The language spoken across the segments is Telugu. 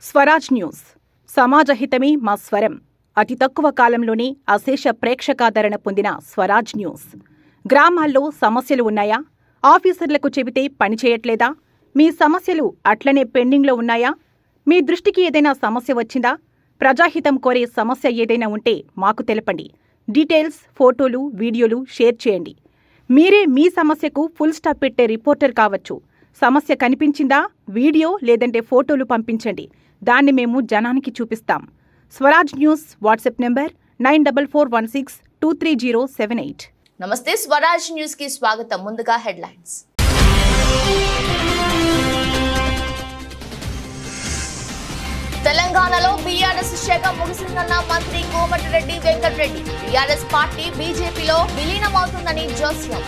స్వరాజ్ న్యూస్ సమాజహితమే మా స్వరం. అతి తక్కువ కాలంలోనే అశేష ప్రేక్షకాదరణ పొందిన స్వరాజ్ న్యూస్. గ్రామాల్లో సమస్యలు ఉన్నాయా? ఆఫీసర్లకు చెబితే పనిచేయట్లేదా? మీ సమస్యలు అట్లనే పెండింగ్లో ఉన్నాయా? మీ దృష్టికి ఏదైనా సమస్య వచ్చిందా? ప్రజాహితం కోరే సమస్య ఏదైనా ఉంటే మాకు తెలపండి. డీటెయిల్స్, ఫోటోలు, వీడియోలు షేర్ చేయండి. మీరే మీ సమస్యకు ఫుల్ స్టాప్ పెట్టే రిపోర్టర్ కావచ్చు. సమస్య కనిపించిందా? వీడియో లేదంటే ఫోటోలు పంపించండి. దాన్ని మేము జనానికి చూపిస్తాం. Swaraj news WhatsApp number 9441623078. నమస్తే, స్వరాజ్ న్యూస్ కి స్వాగతం. ముందుగా హెడ్లైన్స్. తెలంగాణలో బీఆర్ఎస్ శాఖ ముగిసిందన్న మంత్రి కోమటిరెడ్డి వెంకటరెడ్డి. బీఆర్ఎస్ పార్టీ బీజేపీలో విలీనమవుతుందని జోస్యం.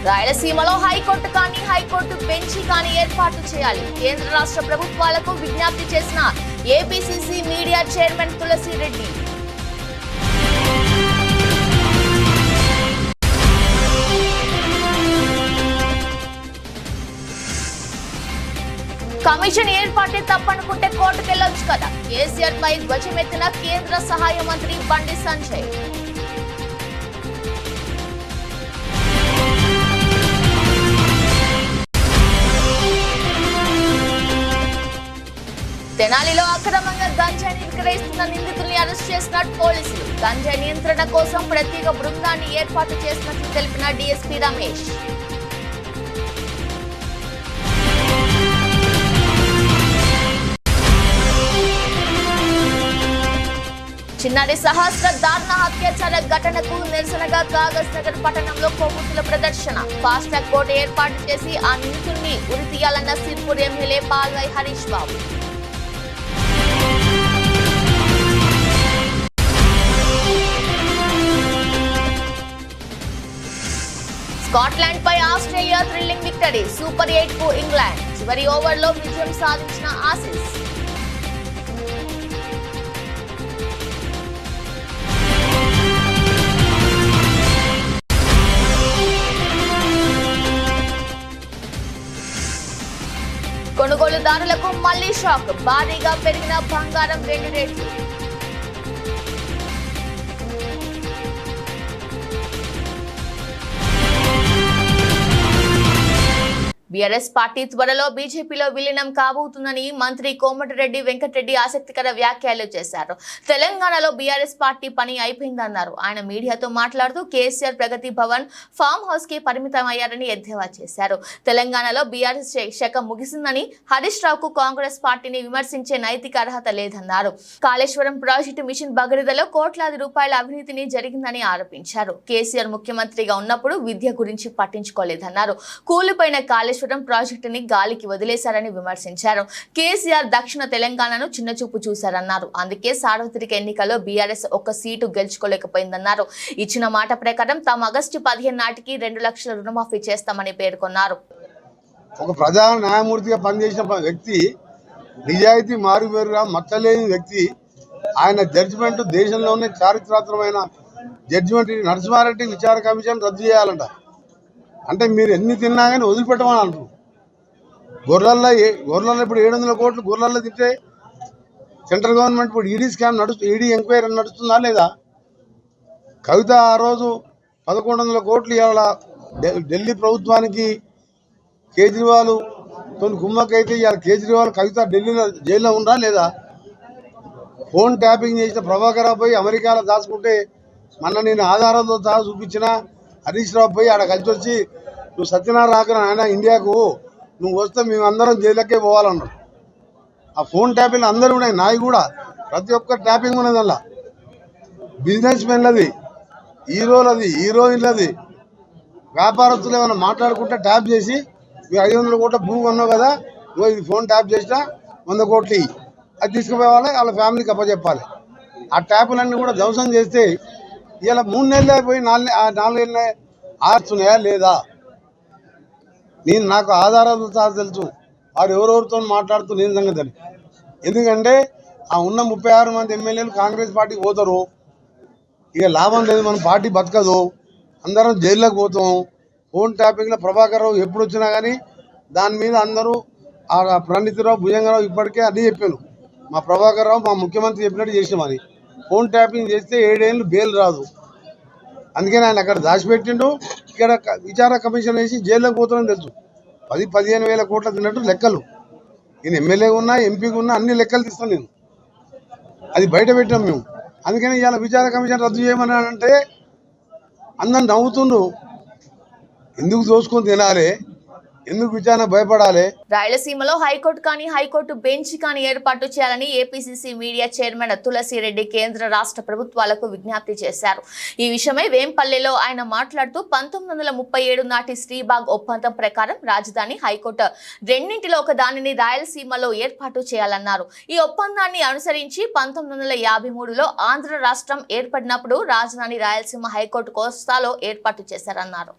రాయలసీమలో హైకోర్టు కానీ హైకోర్టు బెంచి కానీ ఏర్పాటు చేయాలి. కేంద్ర రాష్ట్ర ప్రభుత్వాలకు విజ్ఞప్తి చేసిన ఏపీసీసీ మీడియా చైర్మన్ తులసిరెడ్డి. కమిషన్ ఏర్పాటే తప్పనుకుంటే కోర్టుకెళ్లొచ్చు కదా. కేసీఆర్ పై ధ్వజమెత్తిన కేంద్ర సహాయ మంత్రి బండి సంజయ్. తెనాలిలో అక్రమంగా గంజాయిని విక్రయిస్తున్న నిందితుల్ని అరెస్ట్ చేసిన పోలీసులు. గంజాయి నియంత్రణ కోసం ప్రత్యేక బృందాన్ని ఏర్పాటు చేసినట్లు తెలిపిన డీఎస్పీ రమేష్. చిన్నారి సహస్ర దారుణ అత్యాచార ఘటనకు నిరసనగా కాగజ్ నగర్ పట్టణంలో కొవ్వొత్తుల ప్రదర్శన. ఫాస్ట్ ట్రాక్ కోర్టు ఏర్పాటు చేసి ఆ నిందితుల్ని ఉరి తీయాలన్న సిర్పూర్ ఎమ్మెల్యే పాల్వై హరీష్ బాబు. స్కాట్లాండ్ పై ఆస్ట్రేలియా థ్రిల్లింగ్ విక్టరీ. సూపర్ 8 కు ఇంగ్లాండ్. చివరి ఓవర్లో విజయం సాధించిన ఆసీస్. కొనుగోలుదారులకు మళ్లీ షాక్. భారీగా పెరిగిన బంగారం, వెండి రేట్లు. బీఆర్ఎస్ పార్టీ త్వరలో బీజేపీలో విలీనం కాబోతుందని మంత్రి కోమటిరెడ్డి వెంకటరెడ్డి ఆసక్తికర వ్యాఖ్యలు చేశారు. తెలంగాణలో బీఆర్ఎస్ పార్టీ పని అయిపోయిందన్నారు. ఆయన మీడియాతో మాట్లాడుతూ కేసీఆర్ ప్రగతి భవన్, ఫామ్ హౌస్ కి పరిమితమయ్యారని ఎద్దేవా చేశారు. తెలంగాణలో బీఆర్ఎస్ శాఖ ముగిసిందని, హరీష్ రావుకు కాంగ్రెస్ పార్టీని విమర్శించే నైతిక అర్హత లేదన్నారు. కాళేశ్వరం ప్రాజెక్టు మిషన్ భగీరథలో కోట్లాది రూపాయల అవినీతిని జరిగిందని ఆరోపించారు. కేసీఆర్ ముఖ్యమంత్రిగా ఉన్నప్పుడు విద్య గురించి పట్టించుకోలేదన్నారు. కూలిపోయిన కాళేశ్వరం ప్రాజెక్టుని గాలికి వదిలేశారని విమర్శించారు. కేసీఆర్ దక్షిణ తెలంగాణను చిన్నచూపు చూశారన్నారు. అందుకే సార్వత్రిక ఎన్నికల్లో బీఆర్ఎస్ ఒక్క సీటు గెలుచుకోలేకపోయిందన్నారు. ఇచ్చిన మాట ప్రకారం తాము ఆగస్టు 15 నాటికి 2 లక్షల రుణమాఫీ చేస్తామని పేర్కొన్నారు. ఒక ప్రధాన న్యాయమూర్తిగా పనిచేసిన వ్యక్తి, నిజాయితీ మారుమేరుగా మచ్చలేని వ్యక్తి, ఆయన జడ్జిమెంట్ దేశంలోనే చారిత్రాత్మకమైన జడ్జిమెంట్. నరసింహారెడ్డి విచారణ కమిషన్ రద్దు చేయాలంట. అంటే మీరు ఎన్ని తిన్నా కానీ వదిలిపెట్టమని అంటారు. గొర్రెల్లో ఇప్పుడు 700 కోట్లు గొర్రెల్లో తింటే సెంట్రల్ గవర్నమెంట్ ఇప్పుడు ఈడీ స్కామ్ ఈడీ ఎంక్వైరీ నడుస్తుందా లేదా? కవిత ఆ రోజు 1100 కోట్లు ఇవాళ ఢిల్లీ ప్రభుత్వానికి కేజ్రీవాల్ తోని గుమ్మకైతే ఇవాళ కేజ్రీవాల్ కవిత ఢిల్లీలో జైల్లో ఉందా లేదా? ఫోన్ ట్యాపింగ్ చేసిన ప్రభాకర్ పోయి అమెరికాలో దాచుకుంటే మొన్న నేను ఆధారాలతో సహా చూపించిన హరీష్ రావు పోయి ఆడ కలిసి వచ్చి, నువ్వు సత్యనారాయణ ఆయన ఇండియాకు నువ్వు వస్తే మేమందరం జైలుకే పోవాలన్నాడు. ఆ ఫోన్ ట్యాపింగ్ అందరూ ఉన్నాయి, నాయి కూడా ప్రతి ఒక్క ట్యాపింగ్ ఉన్నది. అలా బిజినెస్ మెన్లది, హీరోలది, హీరోయిన్లది, వ్యాపారస్తులు ఏమైనా మాట్లాడుకుంటే ట్యాప్ చేసి, మీరు 500 కోట్ల భూమి కొన్నావు కదా, నువ్వు ఇది ఫోన్ ట్యాప్ చేసినా 100 కోట్లు ఇవి, అది తీసుకుపోవాలి, వాళ్ళ ఫ్యామిలీకి అప్పచెప్పాలి. ఆ ట్యాపులన్నీ కూడా ధ్వంసం చేస్తే ఇలా 3 నెలలు అయిపోయి 4 నెలలే ఆడుతున్నాయా లేదా? నాకు ఆధారాలతో సహా తెలుసు వారు ఎవరెవరితో మాట్లాడుతూ నేను సంగతి. ఎందుకంటే ఆ ఉన్న 36 మంది ఎమ్మెల్యేలు కాంగ్రెస్ పార్టీకి పోతారు. ఇక లాభం లేదు, మన పార్టీ బతకదు, అందరం జైల్లోకి పోతాం. ఫోన్ ట్యాపింగ్లో ప్రభాకర్ రావు ఎప్పుడు వచ్చినా కానీ దాని మీద అందరూ ప్రణీతిరావు భుజంగరావు ఇప్పటికే అన్నీ చెప్పాను. మా ప్రభాకర్ రావు మా ముఖ్యమంత్రి చెప్పినట్టు చేసినామని. ఫోన్ ట్యాపింగ్ చేస్తే 7 ఏళ్ళు బెయిల్ రాదు, అందుకని ఆయన అక్కడ దాచిపెట్టిండు. ఇక్కడ విచారణ కమిషన్ వేసి జైల్లోకి పోతామని తెలుసు. 10-15 వేల కోట్ల తిన్నట్టు లెక్కలు. నేను ఎమ్మెల్యే ఉన్నా, ఎంపీగా ఉన్నా అన్ని లెక్కలు తీస్తాను నేను. అది బయట పెట్టాం మేము. అందుకని ఇవాళ విచారణ కమిషన్ రద్దు చేయమని అంటే అందరు నవ్వుతుండ్రు. ఎందుకు దోసుకొని తినాలి, ఎందుకు విచారణ భయపడాలి? రాయలసీమలో హైకోర్టు కానీ హైకోర్టు బెంచ్ కానీ ఏర్పాటు చేయాలని ఏపీసీసీ మీడియా చైర్మన్ తులసిరెడ్డి కేంద్ర రాష్ట్ర ప్రభుత్వాలకు విజ్ఞప్తి చేశారు. ఈ విషయమై వేంపల్లెలో ఆయన మాట్లాడుతూ 1937 నాటి శ్రీబాగ్ ఒప్పందం ప్రకారం రాజధాని హైకోర్టు రెండింటిలో ఒక దానిని రాయలసీమలో ఏర్పాటు చేయాలన్నారు. ఈ ఒప్పందాన్ని అనుసరించి 1953లో ఆంధ్ర రాష్ట్రం ఏర్పడినప్పుడు రాజధాని రాయలసీమ హైకోర్టు కోస్తాలో ఏర్పాటు చేశారన్నారు.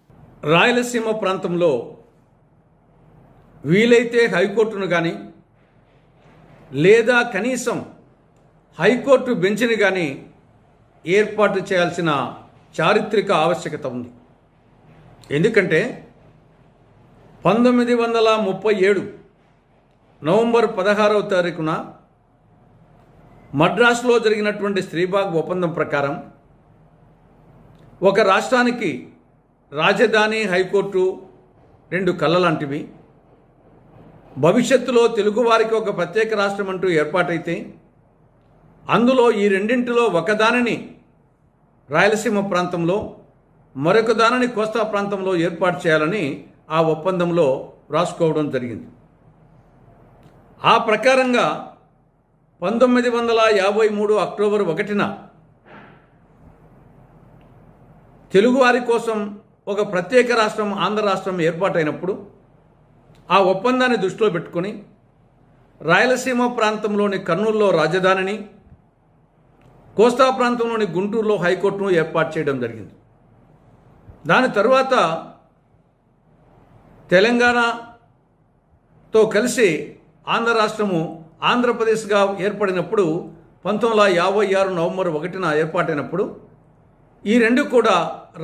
రాయలసీమ ప్రాంతంలో వీలైతే హైకోర్టును కానీ లేదా కనీసం హైకోర్టు బెంచ్ని కానీ ఏర్పాటు చేయాల్సిన చారిత్రక ఆవశ్యకత ఉంది. ఎందుకంటే 1937 నవంబర్ 16వ తారీఖున మద్రాసులో జరిగినటువంటి శ్రీబాగ్ ఒప్పందం ప్రకారం ఒక రాష్ట్రానికి రాజధాని హైకోర్టు 2 కళ్ళ లాంటివి. భవిష్యత్తులో తెలుగువారికి ఒక ప్రత్యేక రాష్ట్రం అంటూ ఏర్పాటైతే అందులో ఈ రెండింటిలో ఒకదానిని రాయలసీమ ప్రాంతంలో, మరొక దానిని కోస్తా ప్రాంతంలో ఏర్పాటు చేయాలని ఆ ఒప్పందంలో రాసుకోవడం జరిగింది. ఆ ప్రకారంగా 1953 అక్టోబర్ 1న తెలుగువారి కోసం ఒక ప్రత్యేక రాష్ట్రం ఆంధ్ర రాష్ట్రం ఏర్పాటైనప్పుడు ఆ ఒప్పందాన్ని దృష్టిలో పెట్టుకొని రాయలసీమ ప్రాంతంలోని కర్నూలులో రాజధానిని, కోస్తా ప్రాంతంలోని గుంటూరులో హైకోర్టును ఏర్పాటు చేయడం జరిగింది. దాని తరువాత తెలంగాణతో కలిసి ఆంధ్ర రాష్ట్రము ఆంధ్రప్రదేశ్గా ఏర్పడినప్పుడు 1956 నవంబర్ 1న ఏర్పాటైనప్పుడు ఈ రెండు కూడా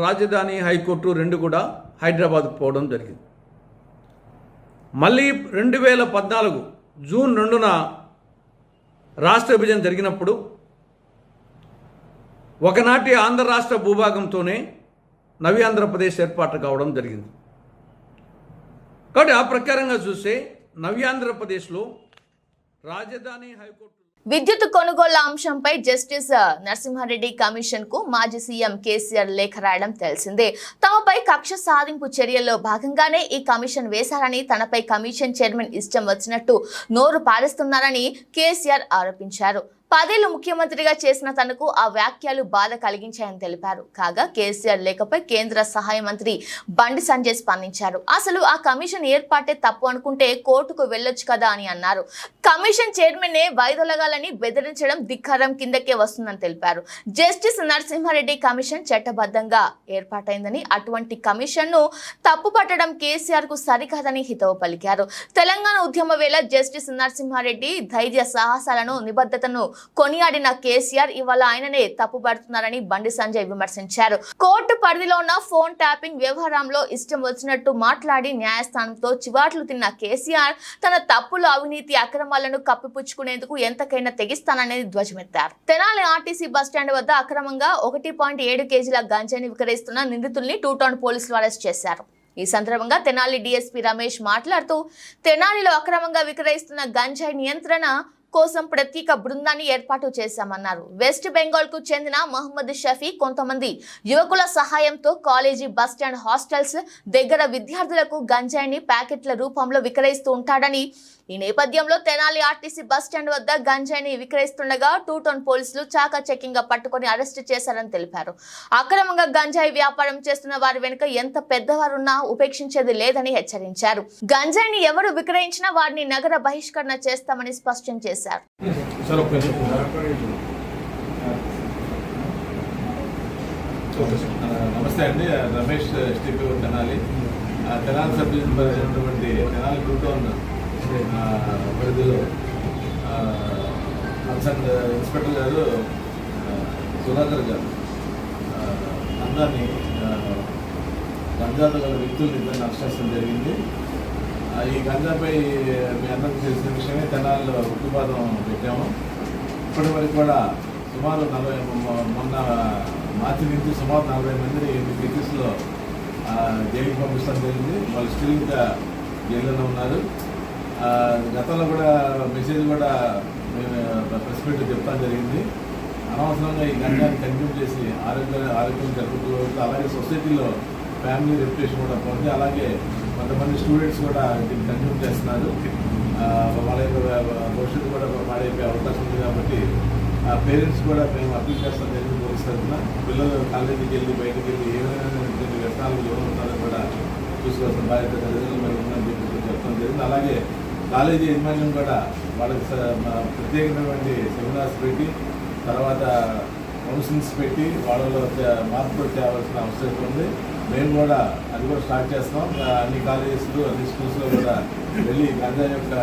రాజధాని హైకోర్టు 2 కూడా హైదరాబాద్కు పోవడం జరిగింది. మళ్ళీ 2014 జూన్ 2న రాష్ట్ర విభజన జరిగినప్పుడు ఒకనాటి ఆంధ్ర రాష్ట్ర భూభాగంతోనే నవి ఆంధ్రప్రదేశ్ ఏర్పాటు కావడం జరిగింది. కాబట్టి ఆ ప్రకారంగా చూస్తే నవి ఆంధ్రప్రదేశ్లో రాజధాని హైకోర్టు విద్యుత్ కొనుగోళ్ల అంశంపై జస్టిస్ నరసింహారెడ్డి కమిషన్ కు మాజీ సీఎం కేసీఆర్ లేఖ రాయడం తెలిసిందే. తమపై కక్ష సాధింపు చర్యల్లో భాగంగానే ఈ కమిషన్ వేశారని, తనపై కమిషన్ చైర్మన్ ఇష్టం వచ్చినట్టు నోరు పారేస్తున్నారని కేసీఆర్ ఆరోపించారు. 10 ఏళ్లు ముఖ్యమంత్రిగా చేసిన తనకు ఆ వ్యాఖ్యలు బాధ కలిగించాయని తెలిపారు. కాగా కేసీఆర్ లేఖపై కేంద్ర సహాయ మంత్రి బండి సంజయ్ స్పందించారు. అసలు ఆ కమిషన్ ఏర్పాటే తప్పు అనుకుంటే కోర్టుకు వెళ్లొచ్చు కదా అని అన్నారు. కమిషన్ చైర్మన్ వైదొలగాలని బెదిరించడం ధిక్కారం కిందకే వస్తుందని తెలిపారు. జస్టిస్ నరసింహారెడ్డి కమిషన్ చట్టబద్ధంగా ఏర్పాటైందని, అటువంటి కమిషన్ ను తప్పు పట్టడం కేసీఆర్ కు సరికాదని హితవు పలికారు. తెలంగాణ ఉద్యమ వేళ జస్టిస్ నరసింహారెడ్డి ధైర్య సాహసాలను, నిబద్ధతను కొనియాడిన కేసీఆర్ ఇవాళ ఆయననే తప్పుపడుతున్నారని బండి సంజయ్ విమర్శించారు. కోర్టు పరిధిలో ఉన్న ఫోన్ ట్యాపింగ్ వ్యవహారంలో ఇష్టం వచ్చినట్టు మాట్లాడి న్యాయస్థానంతో చివాట్లు తిన్న కేసీఆర్ తన తప్పులు, అవినీతి, అక్రమాలను కప్పిపుచ్చుకునేందుకు ఎంతకైనా తెగిస్తాననేది ధ్వజమెత్తారు. తెనాలి ఆర్టీసీ బస్టాండ్ వద్ద అక్రమంగా 1.7 కేజీల గంజాయిని విక్రయిస్తున్న నిందితుల్ని 2 టౌన్ పోలీసులు అరెస్ట్ చేశారు. ఈ సందర్భంగా తెనాలి డీఎస్పీ రమేష్ మాట్లాడుతూ తెనాలిలో అక్రమంగా విక్రయిస్తున్న గంజాయి నియంత్రణ కోసం ప్రత్యేక బృందాన్ని ఏర్పాటు చేశామన్నారు. వెస్ట్ బెంగాల్ కు చెందిన మహమ్మద్ షఫీ కొంతమంది యువకుల సహాయంతో కాలేజీ, బస్టాండ్, హాస్టల్స్ దగ్గర విద్యార్థులకు గంజాయిని ప్యాకెట్ల రూపంలో విక్రయిస్తూ ఉంటాడని, ఈ నేపథ్యంలో తెనాలి ఆర్టీసీ బస్టాండ్ వద్ద గంజాయిని విక్రయిస్తుండగా 2 టౌన్ పోలీసులు చాకచక్యంగా పట్టుకొని అరెస్టు చేశారని తెలిపారు. అక్రమంగా గంజాయి వ్యాపారం చేస్తున్న వారి వెనుక ఎంత పెద్దవారున్నా ఉపేక్షించేది లేదని హెచ్చరించారు. గంజాయిని ఎవరు విక్రయించినా వారిని నగర బహిష్కరణ చేస్తామని స్పష్టం చేశారు. నమస్తే అండి, Ramesh STP Tenali. Tenali sub division పరిధినటువంటి తెనాలి 2 టౌన్ పరిధిలో కన్సర్న్ ఇన్స్పెక్టర్ గారు సుధాకర్ గారు వృద్ధాన్ని గంజాతో గల వ్యక్తులను ఇద్దరు అరెస్ట్ చేయడం జరిగింది. ఈ గంజాపై మీ అందరికీ తెలిసిన విషయమే తెనాలిలో ఉక్కుపాదం పెట్టాము. ఇప్పటి వరకు కూడా సుమారు మొన్న మార్చి నుంచి సుమారు 40 మందిని 8 కేసుల్లో జైలుకి పంపించడం జరిగింది. వాళ్ళు స్టిల్ ఇంకా జైల్లోనే ఉన్నారు. గతంలో కూడా మెసేజ్ కూడా మేము ప్రెస్ మీట్ చెప్తాం జరిగింది. అనవసరంగా ఈ గంజాన్ని కన్జ్యూమ్ చేసి ఆరోగ్యం జరుగుతూ అలాగే సొసైటీలో ఫ్యామిలీ రెప్యుటేషన్ కూడా పోతుంది. అలాగే కొంతమంది స్టూడెంట్స్ కూడా దీన్ని కన్జ్యూమ్ చేస్తున్నారు. వాళ్ళ యొక్క భవిష్యత్తు కూడా పాడైపోయే అవకాశం ఉంది. కాబట్టి పేరెంట్స్ కూడా మేము అప్పీల్ చేస్తాం జరిగింది పోలీస్ తరఫున. పిల్లలు కాలేజీకి వెళ్ళి బయటకు వెళ్ళి ఏమైనా వ్యసనాలు ఎవరు ఉన్నారో కూడా చూసుకోవాల్సిన బాధ్యత తల్లిదండ్రులు మరి ఉందని చెప్పి చెప్తాం జరిగింది. అలాగే కాలేజీ యజమాన్యం కూడా వాళ్ళకి ప్రత్యేకమైనటువంటి సెమినార్స్ పెట్టి తర్వాత కౌన్సిలింగ్స్ పెట్టి వాళ్ళలో మార్పులు తేవాల్సిన అవసరం ఉంది. మేము కూడా అది కూడా స్టార్ట్ చేస్తాం. అన్ని కాలేజెస్లో అన్ని స్కూల్స్లో కూడా వెళ్ళి గంజా యొక్క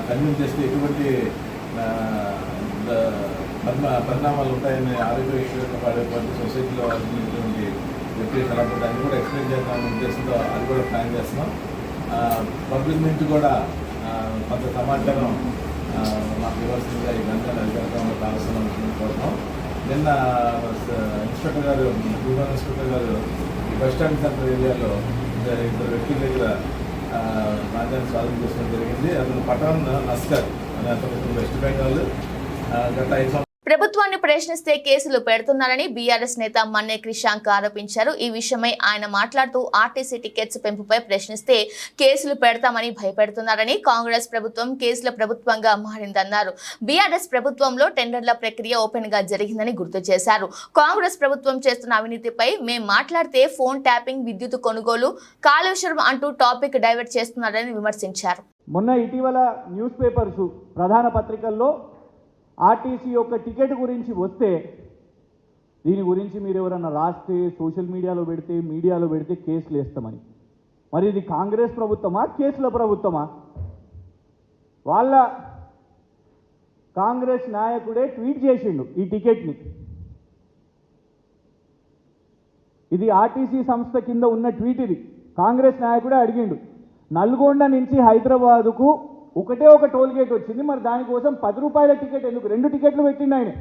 కన్జ్యూమ్ చేస్తే ఎటువంటి పరిణామాలు ఉంటాయని ఆరోగ్య విషయంలో పడేటువంటి సొసైటీలో ఉన్నటువంటి వ్యక్తులు అలాంటి దాన్ని కూడా ఎక్స్ప్లెయిన్ చేద్దామనే ఉద్దేశంతో అది కూడా ప్లాన్ చేస్తున్నాం. పబ్లిక్ నుంచి కూడా కొంత సమాచారం మాకు ఇవ్వాల్సిందిగా ఈ గంజాను అధికారంలో కావాల్సిన కోరుతున్నాం. నిన్న ఇన్స్పెక్టర్ గారు రూరల్ ఇన్స్పెక్టర్ గారు ఈ బస్టాండ్ సెంటర్ ఏరియాలో 2 వ్యక్తుల దగ్గర గంజాన్ని స్వాధీనం చేసుకోవడం జరిగింది. అతను పఠాన్ నస్కర్ అనే అతను వెస్ట్ బెంగాల్ గత 5 ప్రభుత్వాన్ని ప్రశ్నిస్తే కేసులు పెడుతున్నారని బీఆర్ఎస్ నేత మన్నే క్రిషాంక్ ఆరోపించారు. ఈ విషయమై ఆయన మాట్లాడుతూ ఆర్టీసీ టికెట్స్ పెంపుపై ప్రశ్నిస్తే కేసులు పెడతామని భయపెడుతున్నారని, కాంగ్రెస్ ప్రభుత్వం కేసుల ప్రభుత్వంగా మారిందన్నారు. బీఆర్ఎస్ ప్రభుత్వంలో టెండర్ల ప్రక్రియ ఓపెన్ గా జరిగిందని గుర్తు చేశారు. కాంగ్రెస్ ప్రభుత్వం చేస్తున్న అవినీతిపై మేం మాట్లాడితే ఫోన్ ట్యాపింగ్, విద్యుత్ కొనుగోలు, కాళేశ్వరం అంటూ టాపిక్ డైవర్ట్ చేస్తున్నారని విమర్శించారు. మొన్న ఇటీవల న్యూస్ పేపర్స్ ప్రధాన పత్రికల్లో ఆర్టీసీ యొక్క టికెట్ గురించి వస్తే దీని గురించి మీరు ఎవరన్నా రాస్తే సోషల్ మీడియాలో పెడితే కేసులు వేస్తామని. మరి ఇది కాంగ్రెస్ ప్రభుత్వమా, కేసుల ప్రభుత్వమా? వాళ్ళ కాంగ్రెస్ నాయకుడే ట్వీట్ చేసిండు ఈ టికెట్ని. ఇది ఆర్టీసీ సంస్థ కింద ఉన్న ట్వీట్. ఇది కాంగ్రెస్ నాయకుడే అడిగిండు. నల్గొండ నుంచి హైదరాబాదుకు ఒకటే ఒక టోల్ గేట్ వచ్చింది, మరి దానికోసం 10 రూపాయల టికెట్ ఎందుకు? 2 టికెట్లు పెట్టిండు ఆయన.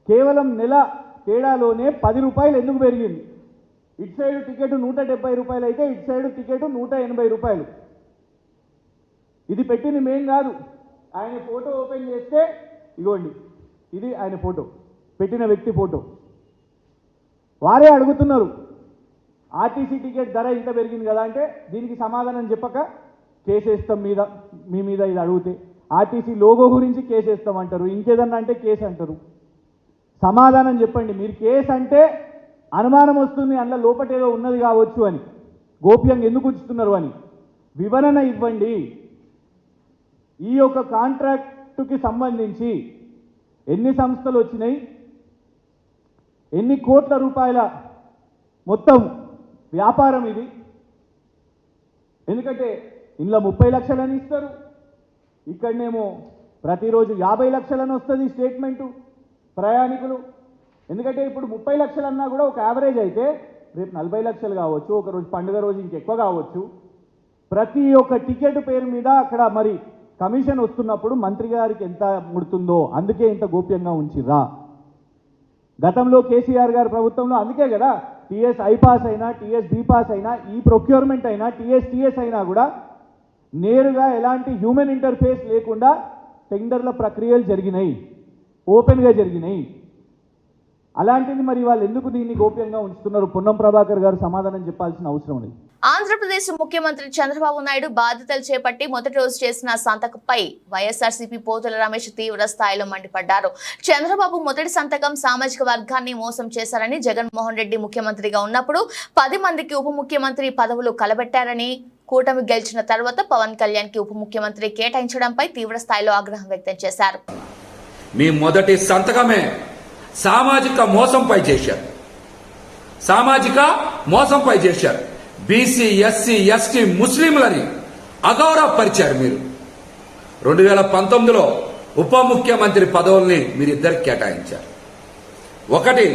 కేవలం నెల తేడాలోనే 10 రూపాయలు ఎందుకు పెరిగింది? ఇటు సైడ్ టికెట్ 170 రూపాయలు అయితే ఇటు సైడ్ టికెట్ 180 రూపాయలు. ఇది పెట్టింది మేం కాదు. ఆయన ఫోటో ఓపెన్ చేస్తే ఇగోండి, ఇది ఆయన ఫోటో, పెట్టిన వ్యక్తి ఫోటో. వారే అడుగుతున్నారు ఆర్టీసీ టికెట్ ధర ఇంత పెరిగింది కదా అంటే దీనికి సమాధానం చెప్పక కేసేస్తాం మీ మీద ఇది అడిగితే. ఆర్టీసీ లోగో గురించి కేసేస్తాం అంటారు, ఇంకేదన్నా అంటే కేసు అంటారు. సమాధానం చెప్పండి. మీరు కేసు అంటే అనుమానం వస్తుంది, అందులో లోపటేదో ఉన్నది కావచ్చు అని, గోప్యంగా ఎందుకు ఉంచుతున్నారు అని వివరణ ఇవ్వండి. ఈ యొక్క కాంట్రాక్టుకి సంబంధించి ఎన్ని సంస్థలు వచ్చినాయి, ఎన్ని కోట్ల రూపాయల మొత్తం వ్యాపారం ఇది? ఎందుకంటే ఇందులో 30 లక్షలని ఇస్తారు, ఇక్కడనేమో ప్రతిరోజు 50 లక్షలని వస్తుంది స్టేట్మెంటు ప్రయాణికులు. ఎందుకంటే ఇప్పుడు 30 లక్షలు అన్నా కూడా ఒక యావరేజ్ అయితే రేపు 40 లక్షలు కావచ్చు, ఒక రోజు పండుగ రోజు ఇంకెక్కువ కావచ్చు. ప్రతి ఒక్క టికెట్ పేరు మీద అక్కడ మరి కమిషన్ వస్తున్నప్పుడు మంత్రి గారికి ఎంత ముడుతుందో అందుకే ఇంత గోప్యంగా ఉంచిర్రా. గతంలో కేసీఆర్ గారి ప్రభుత్వంలో అందుకే కదా టీఎస్ ఐపాస్ అయినా, టీఎస్ బీపాస్ అయినా, ఈ ప్రొక్యూర్మెంట్ అయినా, టీఎస్ అయినా కూడా నేరుగా ఎలాంటి హ్యూమన్ ఇంటర్ఫేస్ లేకుండా టెండర్ల ప్రక్రియలు జరిగినాయి, ఓపెన్గా జరిగినాయి. అలాంటిది మరి వాళ్ళు ఎందుకు దీన్ని గోప్యంగా ఉంచుతున్నారు? పొన్నం ప్రభాకర్ గారు సమాధానం చెప్పాల్సిన అవసరం లేదు. ఆంధ్రప్రదేశ్ ముఖ్యమంత్రి చంద్రబాబు నాయుడు బాధ్యతలు చేపట్టి మొదటి రోజు చేసిన సంతకంపై వైఎస్ఆర్సీపీ పోతుల రమేష్ తీవ్ర స్థాయిలో మండిపడ్డారు. చంద్రబాబు మొదటి సంతకం సామాజిక వర్గాన్ని మోసం చేశారని, జగన్మోహన్ రెడ్డి ముఖ్యమంత్రిగా ఉన్నప్పుడు 10 మందికి ఉప ముఖ్యమంత్రి పదవులు కలబెట్టారని, కూటమి గెలిచిన తర్వాత పవన్ కళ్యాణ్ కి ఉప ముఖ్యమంత్రి కేటాయించడంపై తీవ్ర స్థాయిలో ఆగ్రహం వ్యక్తం చేశారు. మీ మొదటి సంతకమే సామాజిక మోసంపై చేశారు. బీసీ, ఎస్సీ, ఎస్టీ, ముస్లింలని అగౌరవపరిచారు. మీరు 2019లో ఉప ముఖ్యమంత్రి పదవుల్ని మీరిద్దరికి కేటాయించారు. ఒకటి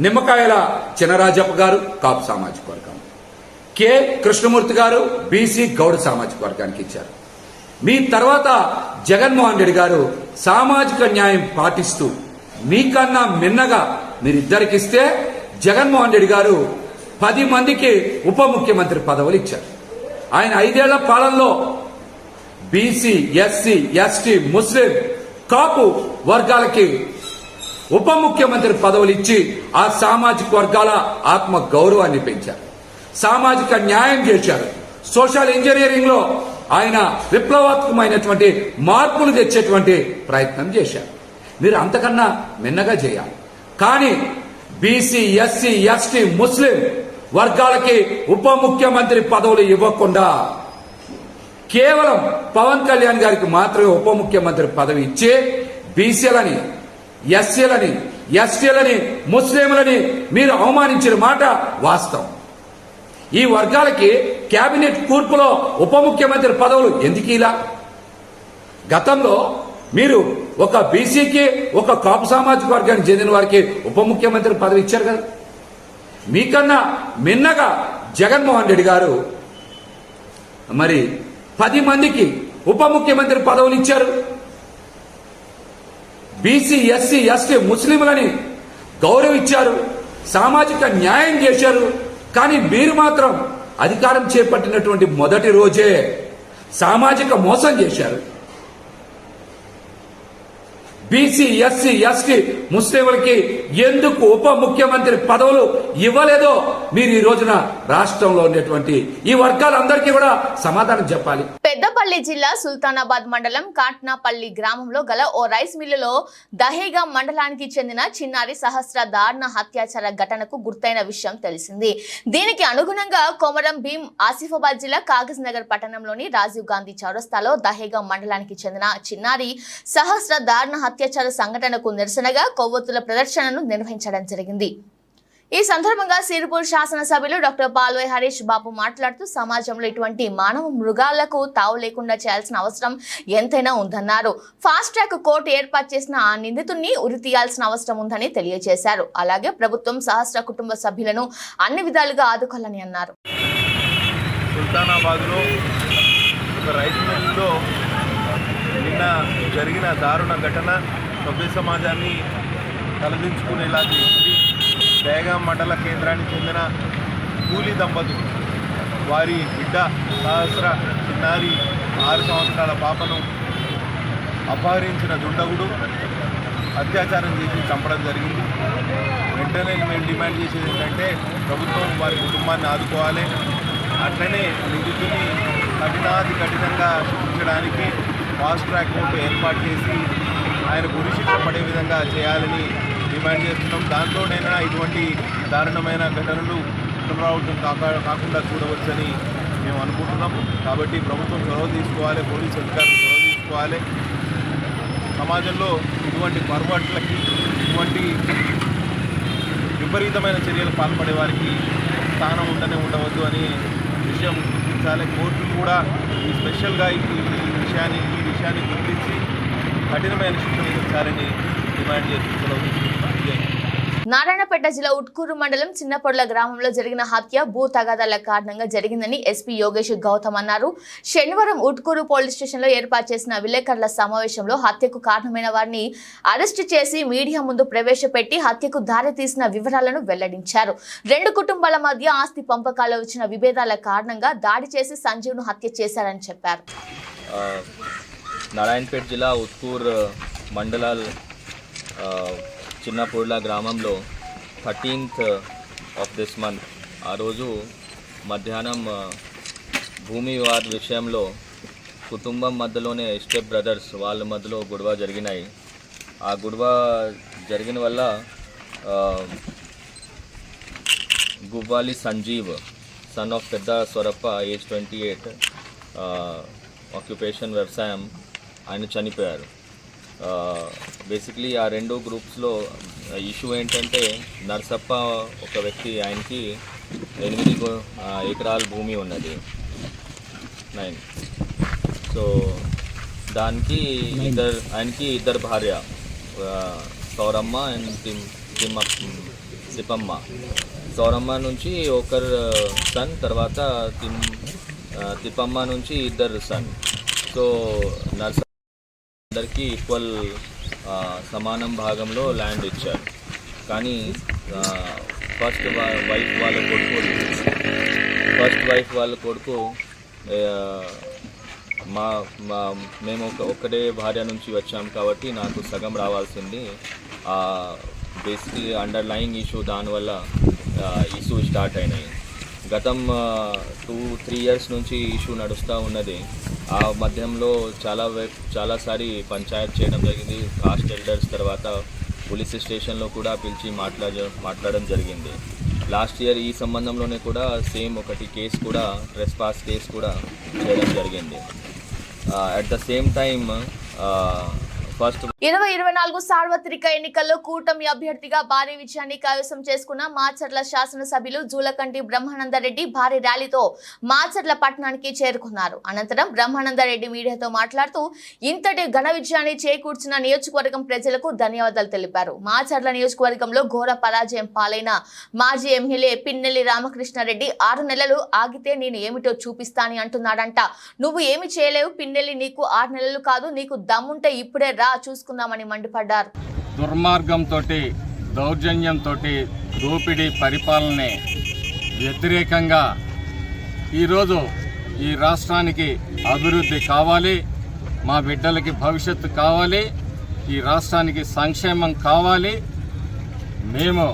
నిమ్మకాయల చినరాజప్ప గారు కాపు సామాజిక వర్గం, కె కృష్ణమూర్తి గారు బీసీ గౌడ సామాజిక వర్గానికి ఇచ్చారు. మీ తర్వాత జగన్మోహన్ రెడ్డి గారు సామాజిక న్యాయం పాటిస్తూ మీకన్నా మిన్నగా మీరిద్దరికిస్తే జగన్మోహన్ రెడ్డి గారు 10 మందికి ఉప ముఖ్యమంత్రి పదవులు ఇచ్చారు. ఆయన 5 ఏళ్ల పాలనలో బీసీ, ఎస్సీ, ఎస్టీ, ముస్లిం, కాపు వర్గాలకి ఉప ముఖ్యమంత్రి పదవులు ఇచ్చి ఆ సామాజిక వర్గాల ఆత్మ గౌరవాన్ని పెంచారు, సామాజిక న్యాయం చేశారు. సోషల్ ఇంజనీరింగ్ లో ఆయన విప్లవాత్మకమైనటువంటి మార్పులు తెచ్చేటువంటి ప్రయత్నం చేశారు. మీరు అంతకన్నా మిన్నగా చేయాలి. కానీ బీసీ, ఎస్సీ, ఎస్టీ, ముస్లిం వర్గాలకి ఉప ముఖ్యమంత్రి పదవులు ఇవ్వకుండా కేవలం పవన్ కళ్యాణ్ గారికి మాత్రమే ఉప ముఖ్యమంత్రి పదవి ఇచ్చి బీసీలని, ఎస్సీలని, ఎస్టీలని, ముస్లింలని మీరు అవమానించిన మాట వాస్తవం. ఈ వర్గాలకి కేబినెట్ కూర్పులో ఉప ముఖ్యమంత్రి పదవులు ఎందుకు ఇలా? గతంలో మీరు ఒక బీసీకి, ఒక కాపు సామాజిక వర్గానికి చెందిన వారికి ఉప ముఖ్యమంత్రి పదవి ఇచ్చారు కదా. మీకన్నా మిన్నగా జగన్మోహన్ రెడ్డి గారు మరి 10 మందికి ఉప ముఖ్యమంత్రి పదవులు ఇచ్చారు. బీసీ, ఎస్సీ, ఎస్టీ, ముస్లింలని గౌరవించారు, సామాజిక న్యాయం చేశారు. కానీ మీరు మాత్రం అధికారం చేపట్టినటువంటి మొదటి రోజే సామాజిక మోసం చేశారు. బీసీ, ఎస్సీ, ఎస్టీ, ముస్లింలకి ఎందుకు ఉప ముఖ్యమంత్రి పదవులు ఇవ్వలేదో మీరు ఈ రోజున రాష్ట్రంలో ఉండేటువంటి ఈ వర్గాలందరికీ కూడా సమాధానం చెప్పాలి. పెద్దపల్లి జిల్లా సుల్తానాబాద్ మండలం కాట్నాపల్లి గ్రామంలో గల ఓ రైస్ మిల్లులో దహేగా మండలానికి చెందిన చిన్నారి సహస్ర దారుణ హత్యాచార ఘటనకు గుర్తైన విషయం తెలిసింది. దీనికి అనుగుణంగా కొమరం భీం ఆసిఫాబాద్ జిల్లా కాగజ్ నగర్ పట్టణంలోని రాజీవ్ గాంధీ చౌరస్తాలో దహేగా మండలానికి చెందిన చిన్నారి సహస్ర దారుణ అత్యాచార సంఘటనకు నిరసనగా కొవ్వొత్తుల ప్రదర్శనను నిర్వహించడం జరిగింది. ఈ సందర్భంగా సిరిపూర్ శాసనసభ్యులు డాక్టర్ పాల్వై హరీష్ బాబు మాట్లాడుతూ సమాజంలో ఇటువంటి మానవ మృగాలకు తావు లేకుండా చేయాల్సిన అవసరం ఎంతైనా ఉందన్నారు. ఫాస్ట్ ట్రాక్ కోర్టు ఏర్పాటు చేసిన ఆ నిందితుడిని ఉరి తీయాల్సిన అవసరం ఉందని తెలియజేశారు. అలాగే ప్రభుత్వం సహస్ర కుటుంబ సభ్యులను అన్ని విధాలుగా ఆదుకోవాలని అన్నారు. సుల్తానాబాద్లో ఒక రైస్ మిల్లులో నిన్న జరిగిన దారుణ ఘటన సభ్య సమాజాన్ని తలదించుకునేలా చేసింది. దహేగా మండల కేంద్రానికి చెందిన కూలీ దంపతులు వారి బిడ్డ సహస్ర చిన్నారి 6 సంవత్సరాల పాపను అపహరించిన దుండగుడు అత్యాచారం చేసి చంపడం జరిగింది. వెంటనే మేము డిమాండ్ చేసేది ఏంటంటే ప్రభుత్వం వారి కుటుంబాన్ని ఆదుకోవాలి, అట్లనే నిందితుని కఠినంగా శిక్షించడానికి ఫాస్ట్ ట్రాక్ కోర్టు ఏర్పాటు చేసి ఆయన ఉరిశిక్ష పడే విధంగా చేయాలని డిమాండ్ చేస్తున్నాం. దాంతోనైనా ఇటువంటి దారుణమైన ఘటనలు పునరావృతం కాకుండా చూడవచ్చని మేము అనుకుంటున్నాము. కాబట్టి ప్రభుత్వం చొరవ తీసుకోవాలి, పోలీసు అధికారులు చొరవ తీసుకోవాలి. సమాజంలో ఇటువంటి పొరపాట్లకి, ఇటువంటి విపరీతమైన చర్యలు పాల్పడే వారికి స్థానం ఉండవద్దు అని విషయం గుర్తించాలి. కోర్టులు కూడా స్పెషల్గా ఈ విషయాన్ని గుర్తించి కఠినమైన శిక్ష విధించాలని డిమాండ్ చేస్తున్నాం. నారాయణపేట జిల్లా ఉట్కూరు మండలం చిన్నపొడ్ల గ్రామంలో జరిగిన హత్య భూ తగాదాల కారణంగా జరిగిందని ఎస్పీ యోగేష్ గౌతమ్ అన్నారు. శనివారం ఉట్కూరు పోలీస్ స్టేషన్లో ఏర్పాటు చేసిన విలేకరుల సమావేశంలో హత్యకు కారణమైన వారిని అరెస్టు చేసి మీడియా ముందు ప్రవేశపెట్టి హత్యకు దారితీసిన వివరాలను వెల్లడించారు. 2 కుటుంబాల మధ్య ఆస్తి పంపకాల్లో వచ్చిన విభేదాల కారణంగా దాడి చేసి సంజీవ్ను హత్య చేశారని చెప్పారు. నారాయణపేట జిల్లా ఉట్కూర్ మండలాల్ చిన్నపొడ్ల గ్రామంలో 13th ఆఫ్ దిస్ మంత్ ఆ రోజు మధ్యాహ్నం భూమి వివాద విషయంలో కుటుంబం మధ్యలోనే స్టెప్ బ్రదర్స్ వాళ్ళ మధ్యలో గొడవ జరిగినాయి. ఆ గొడవ జరిగిన వల్ల గువ్వాలి సంజీవ్ సన్ ఆఫ్ పెద్ద స్వరప్ప ఏజ్ 28 ఆక్యుపేషన్ వ్యవసాయం ఆయన చనిపోయారు. బేసిక్లీ ఆ 2 గ్రూప్స్లో ఇష్యూ ఏంటంటే నర్సప్ప ఒక వ్యక్తి, ఆయనకి 8 ఎకరాల భూమి ఉన్నది 9. సో దానికి ఆయనకి 2 భార్య సౌరమ్మ అండ్ తిప్పమ్మ. సౌరమ్మ నుంచి ఒకరు సన్, తర్వాత తిప్పమ్మ నుంచి ఇద్దరు సన్. సో అందరికీ ఈక్వల్ సమానం భాగంలో ల్యాండ్ ఇచ్చారు. కానీ ఫస్ట్ వైఫ్ వాళ్ళ కొడుకు మేము ఒక్కటే భార్య నుంచి వచ్చాం కాబట్టి నాకు సగం రావాల్సింది. బేసిక్లీ అండర్లయింగ్ ఇష్యూ, దానివల్ల ఇష్యూ స్టార్ట్ అయినాయి. గతం 2-3 ఇయర్స్ నుంచి ఇష్యూ నడుస్తూ ఉన్నది. ఆ మధ్యంలో చాలాసారి పంచాయత్ చేయడం జరిగింది. కాస్ట్ ఎల్డర్స్ తర్వాత పోలీస్ స్టేషన్లో కూడా పిలిచి మాట్లాడడం జరిగింది. లాస్ట్ ఇయర్ ఈ సంబంధంలోనే కూడా సేమ్ ఒకటి కేసు కూడా, ట్రెస్పాస్ కేసు కూడా చేయడం జరిగింది. అట్ ద సేమ్ టైమ్ 2024 సార్వత్రిక ఎన్నికల్లో కూటమి అభ్యర్థిగా భారీ విజయాన్ని కైవసం చేసుకున్న మాచర్ల శాసనసభ్యులు జూలకంటి బ్రహ్మానందరెడ్డి భారీ ర్యాలీతో మాచర్ల పట్టణానికి చేరుకున్నారు. అనంతరం బ్రహ్మానందరెడ్డి మీడియాతో మాట్లాడుతూ ఇంతటి ఘన విజయాన్ని చేకూర్చిన నియోజకవర్గం ప్రజలకు ధన్యవాదాలు తెలిపారు. మాచర్ల నియోజకవర్గంలో ఘోర పరాజయం పాలైన మాజీ ఎమ్మెల్యే పిన్నెల్లి రామకృష్ణారెడ్డి 6 నెలలు ఆగితే నేను ఏమిటో చూపిస్తానని అంటున్నాడంట. నువ్వు ఏమి చేయలేవు పిన్నెల్లి, నీకు 6 నెలలు కాదు, నీకు దమ్ముంటే ఇప్పుడే చూసుకుందామని మండిపడ్డారు. దుర్మార్గంతో, దౌర్జన్యంతో, దోపిడీ పరిపాలనే వ్యతిరేకంగా ఈరోజు ఈ రాష్ట్రానికి అభివృద్ధి కావాలి, మా బిడ్డలకి భవిష్యత్తు కావాలి, ఈ రాష్ట్రానికి సంక్షేమం కావాలి, మేము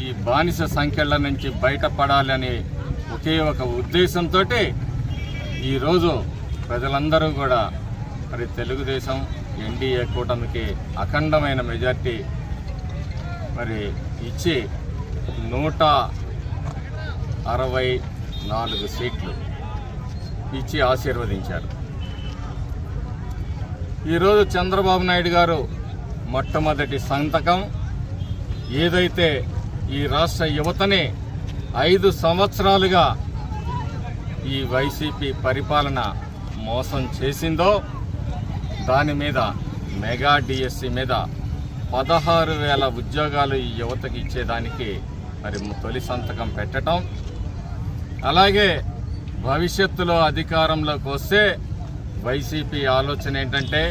ఈ బానిస సంఖ్యల నుంచి బయటపడాలని ఒకే ఒక ఉద్దేశంతో ఈరోజు ప్రజలందరూ కూడా మరి తెలుగుదేశం ఎన్డీఏ కూటమికి అఖండమైన మెజార్టీ మరి ఇచ్చి 164 సీట్లు ఇచ్చి ఆశీర్వదించారు. ఈరోజు చంద్రబాబు నాయుడు గారు మొట్టమొదటి సంతకం ఏదైతే ఈ రాష్ట్ర యువతని 5 సంవత్సరాలుగా ఈ వైసీపీ పరిపాలన మోసం చేసిందో దాని మీద మెగా డిఎస్సి మీద 16,000 ఉద్యోగాలు ఈ యువతకి ఇచ్చేదానికి మరి తొలి సంతకం పెట్టడం, అలాగే భవిష్యత్తులో అధికారంలోకి వస్తే వైసీపీ ఆలోచన ఏంటంటే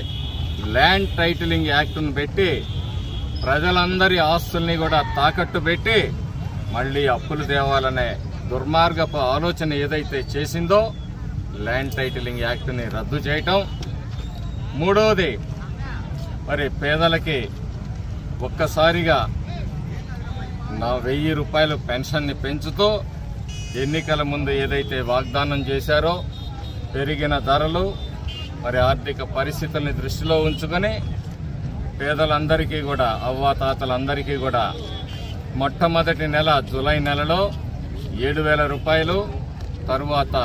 ల్యాండ్ టైటిలింగ్ యాక్ట్ను పెట్టి ప్రజలందరి ఆస్తుల్ని కూడా తాకట్టు పెట్టి మళ్ళీ అప్పులు తేవాలనే దుర్మార్గపు ఆలోచన ఏదైతే చేసిందో ల్యాండ్ టైటిలింగ్ యాక్ట్ని రద్దు చేయటం. మూడవది మరి పేదలకి ఒక్కసారిగా 1000 రూపాయలు పెన్షన్ని పెంచుతూ ఎన్నికల ముందు ఏదైతే వాగ్దానం చేశారో పెరిగిన ధరలు మరి ఆర్థిక పరిస్థితుల్ని దృష్టిలో ఉంచుకొని పేదలందరికీ కూడా, అవ్వాతాతలందరికీ కూడా మొట్టమొదటి నెల జూలై నెలలో 7,000 రూపాయలు, తరువాత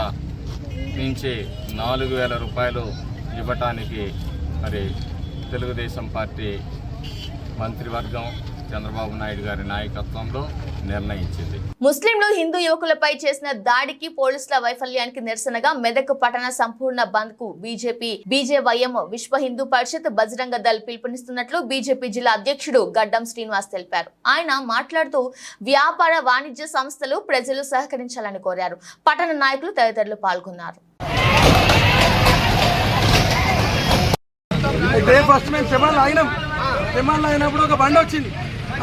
నుంచి 4,000 రూపాయలు ఇవ్వటానికి మరి తెలుగుదేశం పార్టీ మంత్రివర్గం చంద్రబాబు నాయుడు గారి నాయకత్వంలో నిర్ణయించింది. ముస్లింలు హిందూ యువకులపై చేసిన దాడికి పోలీసుల వైఫల్యానికి నిరసనగా మెదక్ పట్టణ సంపూర్ణ బంద్ కు బీజేవైఎం విశ్వ హిందూ పరిషత్ బజరంగ దళ్ పిలుపునిస్తున్నట్లు బీజేపీ జిల్లా అధ్యక్షుడు గడ్డం శ్రీనివాస్ తెలిపారు. ఆయన మాట్లాడుతూ వ్యాపార వాణిజ్య సంస్థలు ప్రజలు సహకరించాలని కోరారు. పట్టణ నాయకులు తదితరులు పాల్గొన్నారు. ఫస్ట్ మేము తెమాన్లో అయినప్పుడు ఒక బండి వచ్చింది,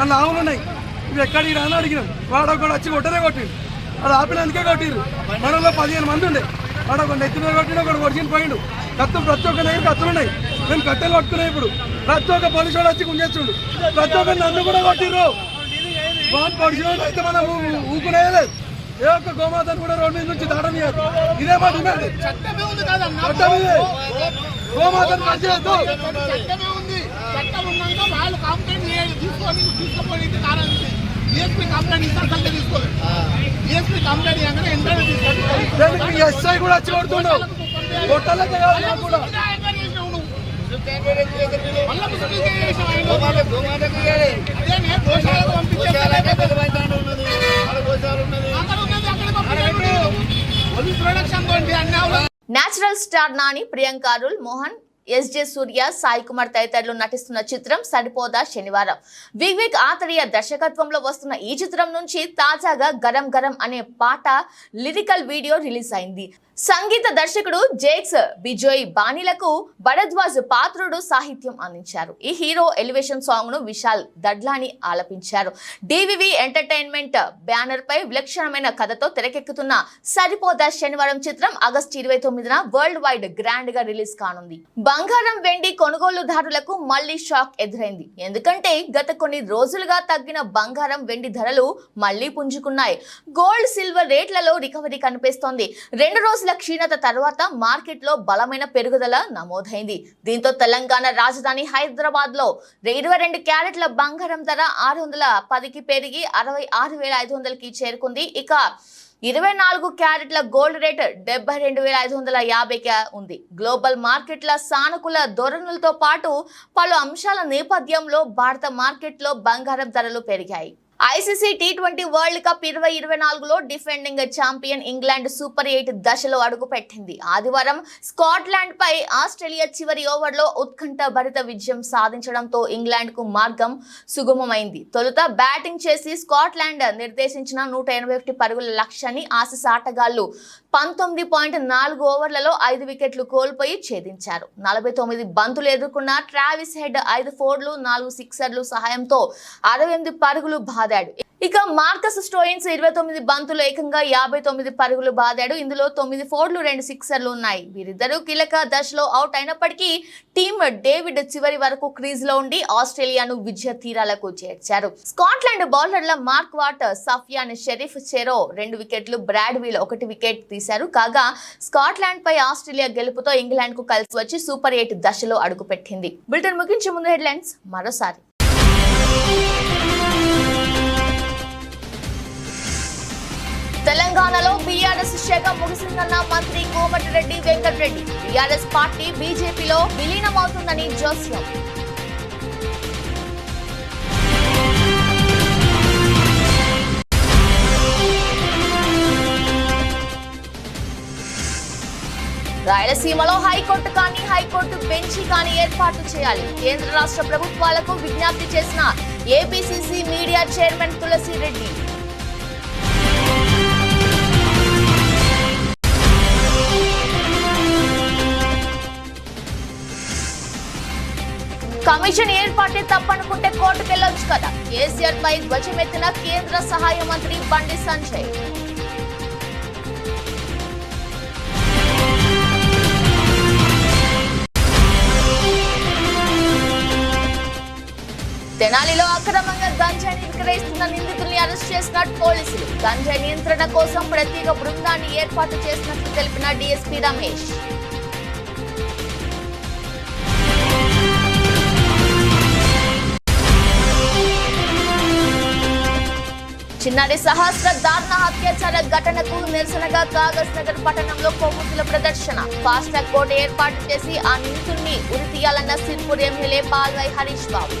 అందులో ఆవులు ఉన్నాయి, ఇవి ఎక్కడికి రాని అడిగినాం. వాడు ఒకటి వచ్చి కొట్టిండు, అది ఆపినందుకే కొట్టిరు. మనలో 15 మంది ఉండే, వాడు ఒక నెత్తి మీద కొట్టిండు, ఒకటి కొడిచిన పోయిండు. కత్తులు ప్రతి ఒక్క దగ్గర కత్తులు ఉన్నాయి, మేము కట్టెలు పట్టుకున్నాం. ఇప్పుడు ప్రతి ఒక్క పోలీసు వాడు వచ్చి గుంజేస్తుండు, ప్రతి ఒక్క నన్ను కూడా కొట్టిర్రు. వాళ్ళు పొడిచిన అయితే మనం ఊకునేది. ఏ ఒక్క గోమాతను కూడా రోడ్డు మీద నుంచి దాటనియాలి. ఇదే మా డిమాండ్. గోమాతను కట్ చేయొద్దు. ఎస్ఐ కూడా వచ్చి కొడుతున్నావు, కొట్టాలకే కాదు నాకు కూడా. Natural star Nani, Priyanka Arul, Mohan SJ Surya, Sai Kumar తదితరులు నటిస్తున్న చిత్రం సరిపోదా శనివారం. వివేక్ ఆత్రేయ దర్శకత్వంలో వస్తున్న ఈ చిత్రం నుంచి తాజాగా గరం గరం అనే పాట లిరికల్ వీడియో రిలీజ్ అయింది. సంగీత దర్శకుడు జేక్స్ బిజోయ్ బాణీలకు భరద్వాజ్ పాత్రుడు సాహిత్యం అందించారు. ఈ హీరో ఎలివేషన్ సాంగ్ ను Vishal Dadlani ఆలపించారు. DVV entertainment banner పై విలక్షణమైన కథతో తెరకెక్కుతున్న సరిపోదా శనివారం చిత్రం ఆగస్టు 29న వరల్డ్ వైడ్ గ్రాండ్ గా రిలీజ్ కానుంది. బంగారం వెండి కొనుగోలుదారులకు మళ్లీ షాక్ ఎదురైంది. ఎందుకంటే గత కొన్ని రోజులుగా తగ్గిన బంగారం వెండి ధరలు మళ్లీ పుంజుకున్నాయి. గోల్డ్ సిల్వర్ రేట్లలో రికవరీ కనిపిస్తోంది. 2 రోజుల క్షీణత తర్వాత మార్కెట్ లో బలమైన పెరుగుదల నమోదైంది. దీంతో తెలంగాణ రాజధాని హైదరాబాద్ లో 22 క్యారెట్ల బంగారం ధర 610కి పెరిగి 66,500కి చేరుకుంది. ఇక 24 క్యారెట్ల గోల్డ్ రేట్ 72,550గా ఉంది. గ్లోబల్ మార్కెట్ల సానుకూల ధోరణులతో పాటు పలు అంశాల నేపథ్యంలో భారత మార్కెట్లో బంగారం ధరలు పెరిగాయి. ఐసీసీ టీ20 వరల్డ్ కప్ 2024లో డిఫెండింగ్ ఛాంపియన్ ఇంగ్లాండ్ సూపర్ 8 దశలో అడుగుపెట్టింది. ఆదివారం స్కాట్లాండ్ పై ఆస్ట్రేలియా చివరి ఓవర్లో ఉత్కంఠ భరిత విజయం సాధించడంతో ఇంగ్లాండ్ కు మార్గం సుగమమైంది. తొలుత బ్యాటింగ్ చేసి స్కాట్లాండ్ నిర్దేశించిన 181 పరుగుల లక్ష్యాన్ని ఆసీస్ ఆటగాళ్లు 19.4 ఓవర్లలో 5 వికెట్లు కోల్పోయి ఛేదించారు. 49 బంతులు ఎదుర్కొన్న ట్రావిస్ హెడ్ 5 ఫోర్లు 4 సిక్సర్లు సహాయంతో 68 పరుగులు బాదాడు. ఇక మార్కస్ స్టోయిన్స్ 29 బంతులు ఏకంగా 59 పరుగులు బాదాడు. ఇందులో 9 ఫోర్లు 2 సిక్సర్లు ఉన్నాయి. వీరిద్దరూ కీలక దశలో అవుట్ అయినప్పటికీ టీమ్ డేవిడ్ చివరి వరకు క్రీజ్ లో ఉండి ఆస్ట్రేలియాను విజయ తీరాలకు చేర్చారు. స్కాట్లాండ్ బౌలర్ల మార్క్ వాట్, సఫియాన్ షరీఫ్ చెరో 2 వికెట్లు, బ్రాడ్ వీల్ 1 వికెట్ తీశారు. కాగా స్కాట్లాండ్ పై ఆస్ట్రేలియా గెలుపుతో ఇంగ్లాండ్ కు కలిసి వచ్చి సూపర్ 8 దశలో అడుగుపెట్టింది. బులెటిన్ ముగించే ముందు హెడ్లైన్స్ మరోసారి. తెలంగాణలో బీఆర్ఎస్ శాఖ ముగిసిందన్న మంత్రి కోమటిరెడ్డి వెంకటరెడ్డి. బీఆర్ఎస్ పార్టీ బీజేపీలో విలీనమవుతుందని జోస్యం. రాయలసీమలో హైకోర్టు కానీ హైకోర్టు బెంచి కానీ ఏర్పాటు చేయాలి. కేంద్ర రాష్ట్ర ప్రభుత్వాలకు విజ్ఞప్తి చేసిన ఏపీసీసీ మీడియా చైర్మన్ తులసిరెడ్డి. కమిషన్ ఏర్పాటే తప్పనుకుంటే కోర్టుకెళ్లొచ్చు కదా. కేసీఆర్ పై ధ్వజమెత్తిన కేంద్ర సహాయ మంత్రి బండి సంజయ్. తెనాలిలో అక్రమంగా గంజాయిని విక్రయిస్తున్న నిందితుల్ని అరెస్ట్ చేసిన పోలీసులు. గంజాయి నియంత్రణ కోసం ప్రత్యేక బృందాన్ని ఏర్పాటు చేసినట్లు తెలిపిన డీఎస్పీ రమేష్. చిన్నారి సహస్ర దారుణ అత్యాచార ఘటనకు నిరసనగా కాగజ్ నగర్ పట్టణంలో కొవ్వొత్తుల ప్రదర్శన. ఫాస్ట్ ట్రాక్ కోర్టు ఏర్పాటు చేసి ఆ నిందితుల్ని ఉరితీయాలన్న సిర్పూర్ ఎమ్మెల్యే పాల్వాయి హరీష్ బాబు.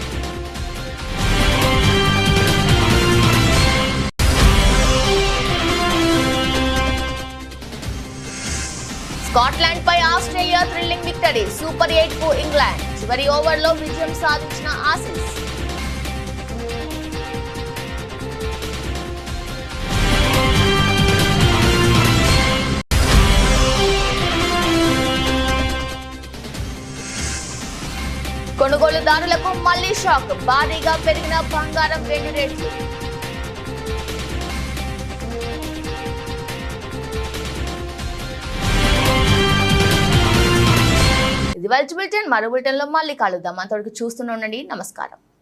స్కాట్లాండ్ పై ఆస్ట్రేలియా థ్రిల్లింగ్ విక్టరీ. సూపర్ 8 కు ఇంగ్లాండ్ చివరి ఓవర్లో విజయం సాధించిన ఆసీస్. కొనుగోలుదారులకు మళ్లీ షాక్. భారీగా పెరిగిన బంగారం వెండి రేట్లు. ఇది వెల్చ్ బులెటిన్. మరో బులెటిన్ లో మళ్ళీ కలుద్దాం. అంతవరకు చూస్తూనే ఉండండి. నమస్కారం.